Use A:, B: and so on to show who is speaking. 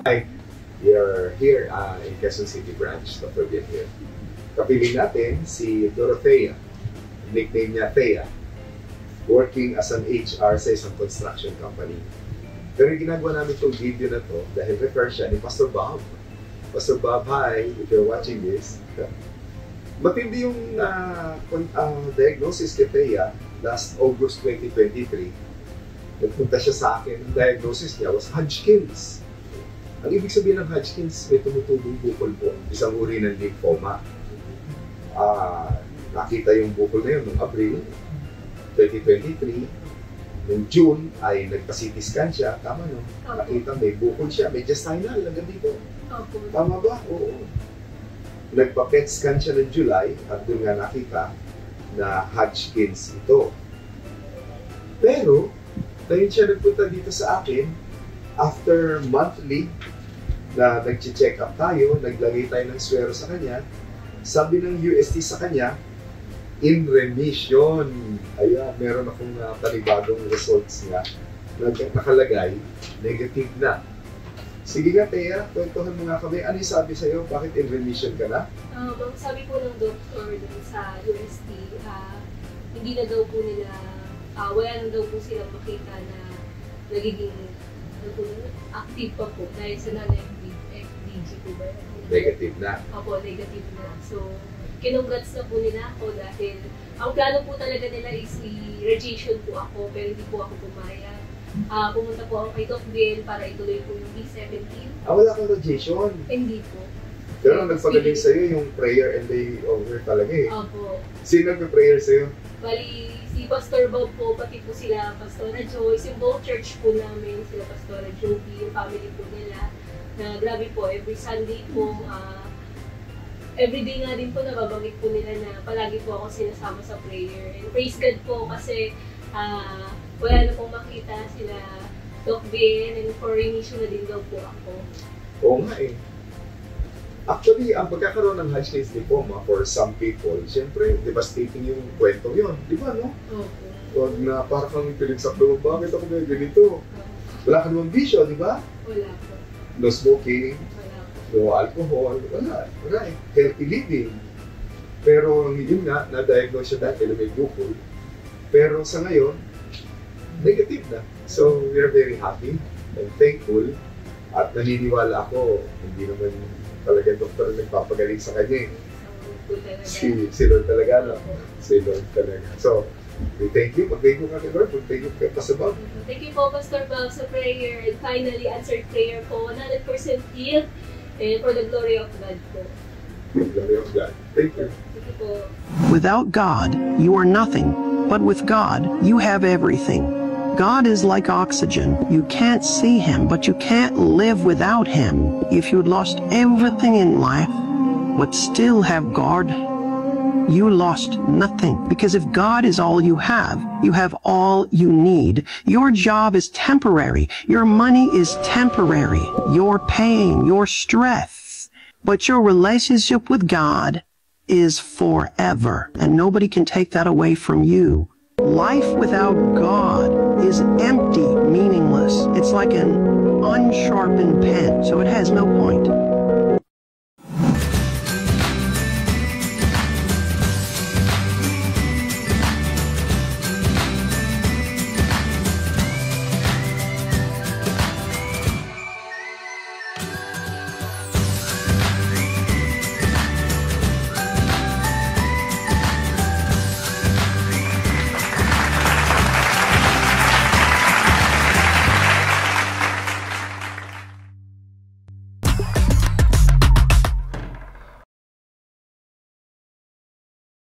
A: Hi, we are here in Quezon City branch, Dr. Bien here. Kapiling natin si Dorothea, nickname niya Thea, working as an HR sa isang construction company. Pero ginagawa namin itong video na to dahil refer siya ni Pastor Bob. Pastor Bob, hi, if you're watching this. Matindi yung diagnosis kay Thea last August 2023. Nagpunta siya sa akin, ang diagnosis niya was Hodgkin's. Ang ibig sabihin ng Hodgkin's, may tumutubong bukol po, isang uri ng lymphoma. Nakita yung bukol na yun noong April 2023. Noong June ay nagpa-CT scan siya, tama no? Nakita may bukol siya, may intestinal hanggang dito. Tama ba? Oo. Nagpa-PET scan siya ng July at doon nga nakita na Hodgkin's ito. Pero, dahil siya nagpunta dito sa akin, after monthly na nag-check up tayo, naglagay tayo ng swero sa kanya, sabi ng UST sa kanya, in remission. Ayan, meron akong panibagong results nga na nakalagay, negative na. Sige nga, Thea, kwentuhan mo nga kami. Ano yung sabi sa'yo? Bakit in remission ka na?
B: Sabi po ng doctor sa UST, hindi na daw po nila, wala na daw po silang makita na nagiging active pa po dahil sa non-FDG po ba?
A: Negative na.
B: Opo, negative na. So, kinugrats na po nila ako dahil ang plano po talaga nila is i-radiation po ako pero hindi po ako pumayag. Pumunta po ako kay Doc Biel para ituloy po yung B17.
A: Wala kang radiation?
B: Hindi po.
A: Pero nagpagaling sa'yo yung prayer and day over talaga eh.
B: Opo.
A: Sino nagpa-prayer sa'yo?
B: Bali, si Pastor Bob po, pati po sila Pastora Joyce, yung buong church po namin, sila Pastora Joby, yung family po nila. Na grabe po, every Sunday po, everyday nga din po nababanggit po nila na palagi po ako sinasama sa prayer. And praise God po kasi wala na pong makita sila Doc Ben and for remission na din daw po ako.
A: Oo nga eh. Actually, ang pagkakaroon ng Hodgkin's lymphoma for some people, siyempre, devastating yung kwento yun. Di ba, no?
B: Okay.
A: Huwag na parang kang pinagsaklo, bakit ako may ganito? Wala ka namang bisyo, di ba?
B: Wala po.
A: No smoking,
B: Wala po.
A: no alcohol, wala. Right. Healthy living. Pero yun nga, na-diagnose siya dati na may bukol. Pero sa ngayon, negative na. So, we are very happy and thankful. At naniniwala ako, hindi naman talaga doktor nagpapagaling sa kanya. Si Lord talaga, no? Si Lord talaga. So, we thank you. Mag-thank you kami, Lord. Mag-thank you kay Pastor Bob.
B: Thank you po, Pastor Bob, sa prayer. And finally, answered prayer po. 100% healed. And for the glory of God po.
A: Glory of God. Thank you.
B: Thank you po.
C: Without God, you are nothing. But with God, you have everything. God is like oxygen. You can't see Him, but you can't live without Him. If you'd lost everything in life, but still have God, you lost nothing. Because if God is all you have all you need. Your job is temporary. Your money is temporary. Your pain, your stress. But your relationship with God is forever. And nobody can take that away from you. Life without God is empty, meaningless. It's like an unsharpened pen, so it has no point.